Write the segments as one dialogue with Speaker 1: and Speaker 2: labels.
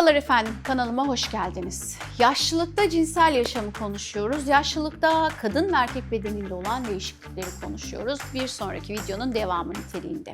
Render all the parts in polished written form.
Speaker 1: Merhabalar efendim, kanalıma hoş geldiniz. Yaşlılıkta cinsel yaşamı konuşuyoruz. Yaşlılıkta kadın ve erkek bedeninde olan değişiklikleri konuşuyoruz. Bir sonraki videonun devamı niteliğinde.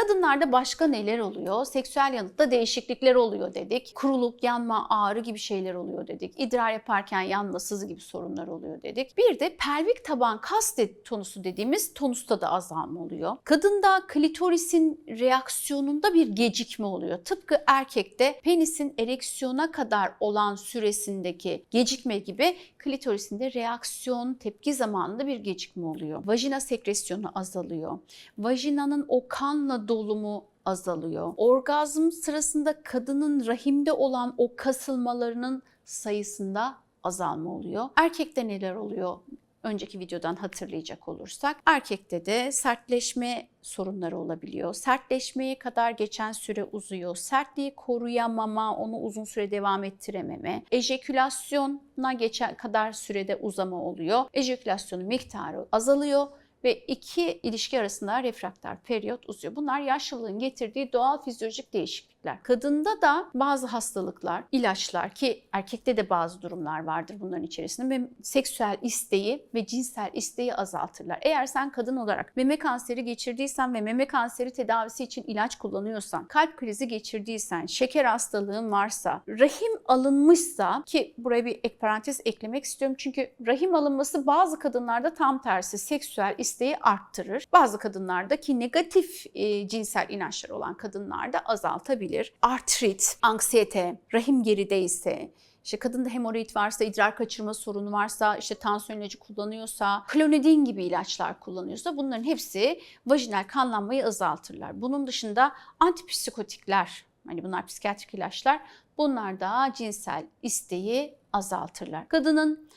Speaker 1: Kadınlarda başka neler oluyor? Seksüel yanıtta değişiklikler oluyor dedik. Kuruluk, yanma, ağrı gibi şeyler oluyor dedik. İdrar yaparken yanma, sızı gibi sorunlar oluyor dedik. Bir de pelvik taban kas tonusu dediğimiz tonusta da azalma oluyor. Kadında klitorisin reaksiyonunda bir gecikme oluyor. Tıpkı erkekte penisin ereksiyona kadar olan süresindeki gecikme gibi klitorisinde reaksiyon, tepki zamanında bir gecikme oluyor. Vajina sekresyonu azalıyor. Vajinanın o kanla dolumu azalıyor. Orgazm sırasında kadının rahimde olan o kasılmalarının sayısında azalma oluyor. Erkekte neler oluyor? Önceki videodan hatırlayacak olursak, erkekte de sertleşme sorunları olabiliyor. Sertleşmeye kadar geçen süre uzuyor. Sertliği koruyamama, onu uzun süre devam ettirememe. Ejekülasyona geçen kadar sürede uzama oluyor. Ejekülasyonun miktarı azalıyor ve iki ilişki arasında refraktar periyot uzuyor. Bunlar yaşlılığın getirdiği doğal fizyolojik değişiklikler. Kadında da bazı hastalıklar, ilaçlar ki erkekte de bazı durumlar vardır bunların içerisinde ve seksüel isteği ve cinsel isteği azaltırlar. Eğer sen kadın olarak meme kanseri geçirdiysen ve meme kanseri tedavisi için ilaç kullanıyorsan, kalp krizi geçirdiysen, şeker hastalığın varsa, rahim alınmışsa ki buraya bir ek parantez eklemek istiyorum çünkü rahim alınması bazı kadınlarda tam tersi seksüel isteği arttırır. Bazı kadınlarda ki negatif cinsel inançları olan kadınlarda azaltabilir. Artrit, anksiyete, rahim gerideyse, İşte kadında hemoroid varsa, idrar kaçırma sorunu varsa, işte tansiyon ilacı kullanıyorsa, klonidin gibi ilaçlar kullanıyorsa bunların hepsi vajinal kanlanmayı azaltırlar. Bunun dışında antipsikotikler, hani bunlar psikiyatrik ilaçlar, bunlar da cinsel isteği azaltırlar. Kadının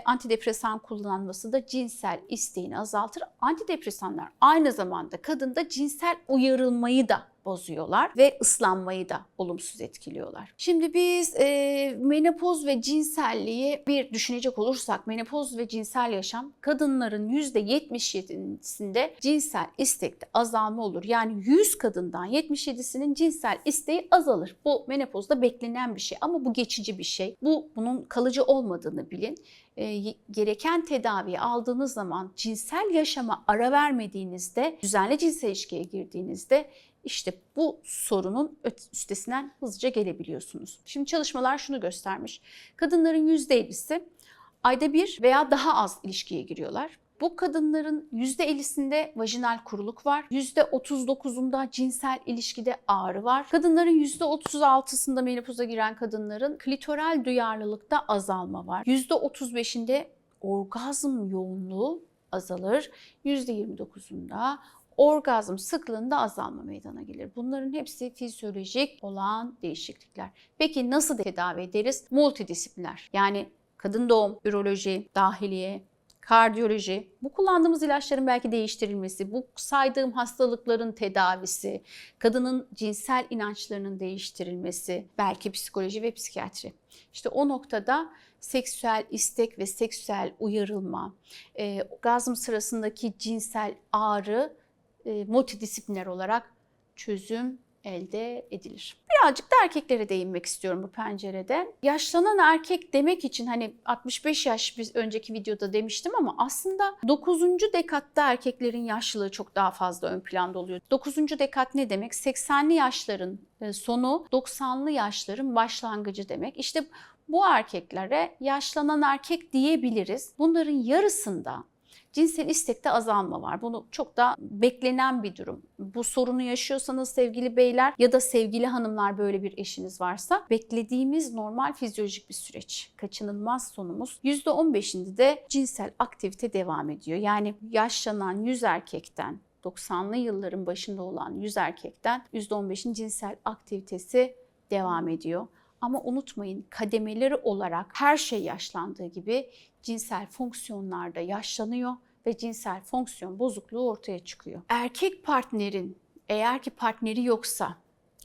Speaker 1: antidepresan kullanması da cinsel isteğini azaltır. Antidepresanlar aynı zamanda kadında cinsel uyarılmayı da bozuyorlar ve ıslanmayı da olumsuz etkiliyorlar. Şimdi biz menopoz ve cinselliği bir düşünecek olursak, menopoz ve cinsel yaşam kadınların %77'sinde cinsel istekte azalma olur. Yani 100 kadından 77'sinin cinsel isteği azalır. Bu menopozda beklenen bir şey ama bu geçici bir şey. Bunun kalıcı olmadığını bilin. Gereken tedaviyi aldığınız zaman cinsel yaşama ara vermediğinizde, düzenli cinsel ilişkiye girdiğinizde işte bu sorunun üstesinden hızlıca gelebiliyorsunuz. Şimdi çalışmalar şunu göstermiş. Kadınların %50'si ayda bir veya daha az ilişkiye giriyorlar. Bu kadınların %50'sinde vajinal kuruluk var. %39'unda cinsel ilişkide ağrı var. Kadınların %36'sında menopoza giren kadınların klitoral duyarlılıkta azalma var. %35'inde orgazm yoğunluğu azalır. %29'unda orgazm sıklığında azalma meydana gelir. Bunların hepsi fizyolojik olan değişiklikler. Peki nasıl tedavi ederiz? Multidisipliner. Yani kadın doğum, üroloji, dahiliye, kardiyoloji, bu kullandığımız ilaçların belki değiştirilmesi, bu saydığım hastalıkların tedavisi, kadının cinsel inançlarının değiştirilmesi, belki psikoloji ve psikiyatri. İşte o noktada seksüel istek ve seksüel uyarılma, orgazm sırasındaki cinsel ağrı multidisipliner olarak çözüm elde edilir. Birazcık da erkeklere değinmek istiyorum bu pencerede. Yaşlanan erkek demek için hani 65 yaş biz önceki videoda demiştim ama aslında 9. dekatta erkeklerin yaşlılığı çok daha fazla ön planda oluyor. 9. dekat ne demek? 80'li yaşların sonu, 90'lı yaşların başlangıcı demek. İşte bu erkeklere yaşlanan erkek diyebiliriz. Bunların yarısında cinsel istekte azalma var. Bunu çok da beklenen bir durum. Bu sorunu yaşıyorsanız sevgili beyler ya da sevgili hanımlar böyle bir eşiniz varsa beklediğimiz normal fizyolojik bir süreç. Kaçınılmaz sonumuz. %15'inde de cinsel aktivite devam ediyor. Yani yaşlanan 100 erkekten 90'lı yılların başında olan 100 erkekten %15'in cinsel aktivitesi devam ediyor. Ama unutmayın kademeleri olarak her şey yaşlandığı gibi cinsel fonksiyonlar da yaşlanıyor ve cinsel fonksiyon bozukluğu ortaya çıkıyor. Erkek partnerin eğer ki partneri yoksa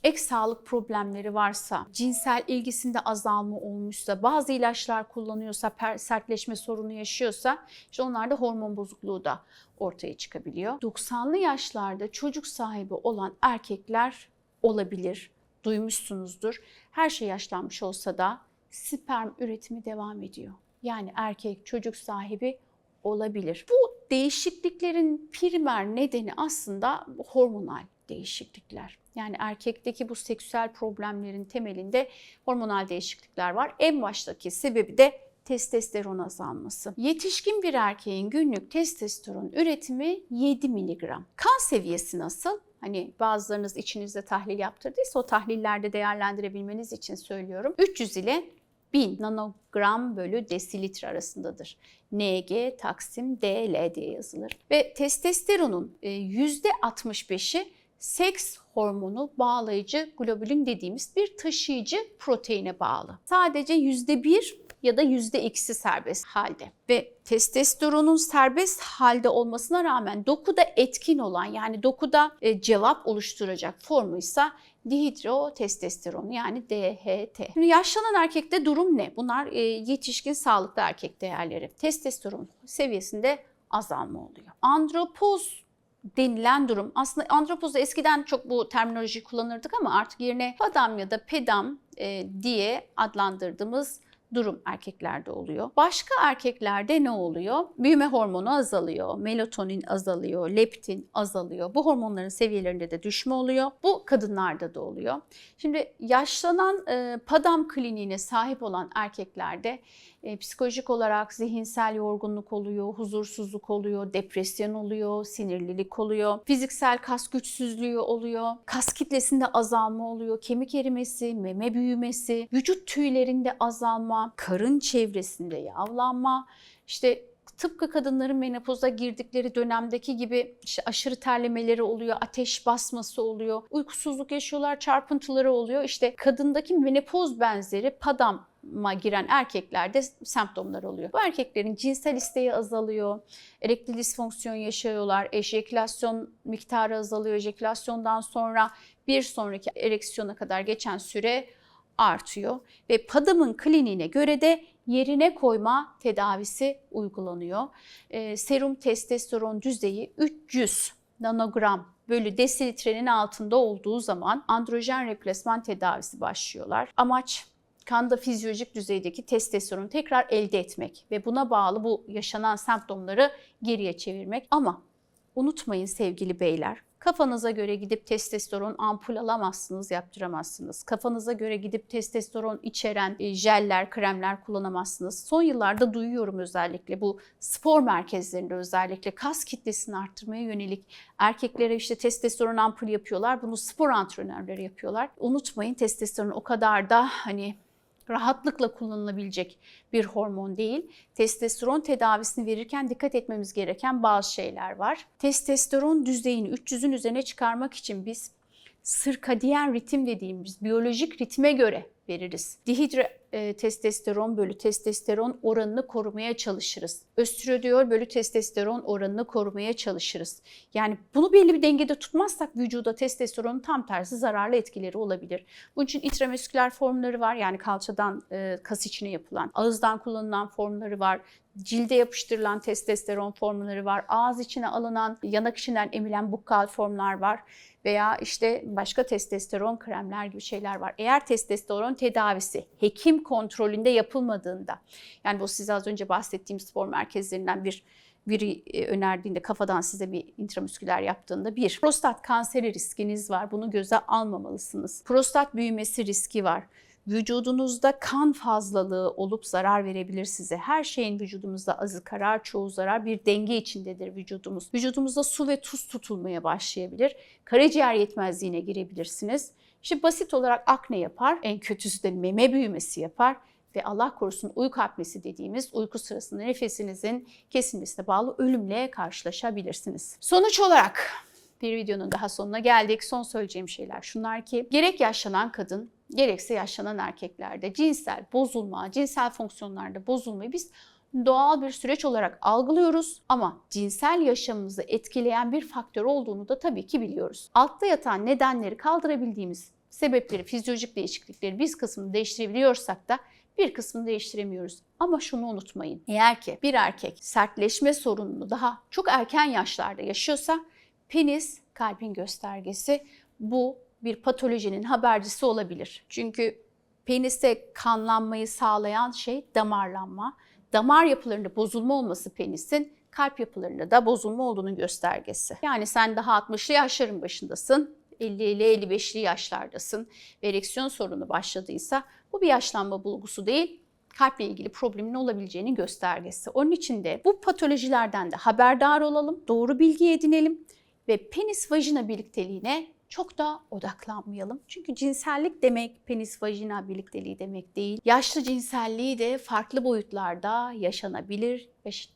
Speaker 1: ek sağlık problemleri varsa, cinsel ilgisinde azalma olmuşsa, bazı ilaçlar kullanıyorsa, sertleşme sorunu yaşıyorsa işte onlarda hormon bozukluğu da ortaya çıkabiliyor. 90'lı yaşlarda çocuk sahibi olan erkekler olabilir. Duymuşsunuzdur. Her şey yaşlanmış olsa da sperm üretimi devam ediyor. Yani erkek çocuk sahibi olabilir. Bu değişikliklerin primer nedeni aslında hormonal değişiklikler. Yani erkekteki bu seksüel problemlerin temelinde hormonal değişiklikler var. En baştaki sebebi de testosteron azalması. Yetişkin bir erkeğin günlük testosteron üretimi 7 mg. Kan seviyesi nasıl? Hani bazılarınız içinizde tahlil yaptırdıysa o tahlillerde değerlendirebilmeniz için söylüyorum. 300 ile 1000 nanogram bölü desilitre arasındadır. Ng taksim dl diye yazılır. Ve testosteronun %65'i seks hormonu bağlayıcı globulin dediğimiz bir taşıyıcı proteine bağlı. Sadece %1 ya da %2'si serbest halde. Ve testosteronun serbest halde olmasına rağmen dokuda etkin olan, yani dokuda cevap oluşturacak formuysa dihidrotestosteron, yani DHT. Şimdi yaşlanan erkekte durum ne? Bunlar yetişkin sağlıklı erkek değerleri. Testosteron seviyesinde azalma oluyor. Andropoz denilen durum, aslında andropozda eskiden çok bu terminolojiyi kullanırdık ama artık yerine padam ya da pedam diye adlandırdığımız durum erkeklerde oluyor. Başka erkeklerde ne oluyor? Büyüme hormonu azalıyor, melatonin azalıyor, leptin azalıyor. Bu hormonların seviyelerinde de düşme oluyor. Bu kadınlarda da oluyor. Şimdi yaşlanan padam kliniğine sahip olan erkeklerde psikolojik olarak zihinsel yorgunluk oluyor, huzursuzluk oluyor, depresyon oluyor, sinirlilik oluyor, fiziksel kas güçsüzlüğü oluyor, kas kitlesinde azalma oluyor, kemik erimesi, meme büyümesi, vücut tüylerinde azalma, karın çevresinde yağlanma, işte tıpkı kadınların menopoza girdikleri dönemdeki gibi işte aşırı terlemeleri oluyor, ateş basması oluyor, uykusuzluk yaşıyorlar, çarpıntıları oluyor. İşte kadındaki menopoz benzeri padama giren erkeklerde semptomlar oluyor. Bu erkeklerin cinsel isteği azalıyor, erektil disfonksiyon yaşıyorlar, ejekülasyon miktarı azalıyor, ejekülasyondan sonra bir sonraki ereksiyona kadar geçen süre artıyor ve padamın kliniğine göre de yerine koyma tedavisi uygulanıyor. Serum testosteron düzeyi 300 nanogram bölü desilitrenin altında olduğu zaman androjen replasman tedavisi başlıyorlar. Amaç kanda fizyolojik düzeydeki testosteronu tekrar elde etmek ve buna bağlı bu yaşanan semptomları geriye çevirmek. Ama unutmayın sevgili beyler, kafanıza göre gidip testosteron ampul alamazsınız, yaptıramazsınız. Kafanıza göre gidip testosteron içeren jeller, kremler kullanamazsınız. Son yıllarda duyuyorum, özellikle bu spor merkezlerinde özellikle kas kitlesini arttırmaya yönelik erkeklere işte testosteron ampul yapıyorlar. Bunu spor antrenörleri yapıyorlar. Unutmayın, testosteron o kadar da rahatlıkla kullanılabilecek bir hormon değil. Testosteron tedavisini verirken dikkat etmemiz gereken bazı şeyler var. Testosteron düzeyini 300'ün üzerine çıkarmak için biz sirkadiyen ritim dediğimiz biyolojik ritme göre veririz. Dihidrotestosteron bölü testosteron oranını korumaya çalışırız. Östradiol bölü testosteron oranını korumaya çalışırız. Yani bunu belli bir dengede tutmazsak vücuda testosteronun tam tersi zararlı etkileri olabilir. Bunun için intramüsküler formları var, yani kalçadan kas içine yapılan, ağızdan kullanılan formları var. Cilde yapıştırılan testosteron formları var. Ağız içine alınan, yanak içinden emilen bukkal formlar var. Veya işte başka testosteron kremler gibi şeyler var. Eğer testosteron tedavisi hekim kontrolünde yapılmadığında, yani bu size az önce bahsettiğim spor merkezlerinden biri önerdiğinde, kafadan size bir intramüsküler yaptığında, prostat kanseri riskiniz var. Bunu göze almamalısınız. Prostat büyümesi riski var. Vücudunuzda kan fazlalığı olup zarar verebilir size. Her şeyin vücudumuzda azı karar, çoğu zarar. Bir denge içindedir vücudumuz. Vücudumuzda su ve tuz tutulmaya başlayabilir. Karaciğer yetmezliğine girebilirsiniz. İşte basit olarak akne yapar. En kötüsü de meme büyümesi yapar. Ve Allah korusun uyku apnesi dediğimiz, uyku sırasında nefesinizin kesilmesine bağlı ölümle karşılaşabilirsiniz. Sonuç olarak bir videonun daha sonuna geldik. Son söyleyeceğim şeyler şunlar ki, gerek yaşlanan kadın gerekse yaşlanan erkeklerde cinsel bozulma, cinsel fonksiyonlarda bozulmayı biz doğal bir süreç olarak algılıyoruz ama cinsel yaşamımızı etkileyen bir faktör olduğunu da tabii ki biliyoruz. Altta yatan nedenleri kaldırabildiğimiz sebepleri, fizyolojik değişiklikleri biz kısmını değiştirebiliyorsak da bir kısmını değiştiremiyoruz. Ama şunu unutmayın. Eğer ki bir erkek sertleşme sorununu daha çok erken yaşlarda yaşıyorsa penis kalbin göstergesi. Bu bir patolojinin habercisi olabilir. Çünkü peniste kanlanmayı sağlayan şey damarlanma. Damar yapılarında bozulma olması penisin kalp yapılarında da bozulma olduğunun göstergesi. Yani sen daha 60'lı yaşların başındasın, 50'li 55'li yaşlardasın ve ereksiyon sorunu başladıysa bu bir yaşlanma bulgusu değil, kalple ilgili problemin olabileceğinin göstergesi. Onun için de bu patolojilerden de haberdar olalım, doğru bilgi edinelim ve penis-vajina birlikteliğine çok da odaklanmayalım. Çünkü cinsellik demek penis-vajina birlikteliği demek değil. Yaşlı cinselliği de farklı boyutlarda yaşanabilir.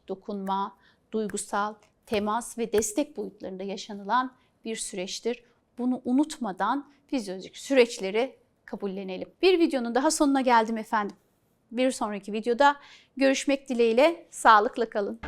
Speaker 1: Dokunma, duygusal, temas ve destek boyutlarında yaşanılan bir süreçtir. Bunu unutmadan fizyolojik süreçleri kabullenelim. Bir videonun daha sonuna geldim efendim. Bir sonraki videoda görüşmek dileğiyle, sağlıkla kalın.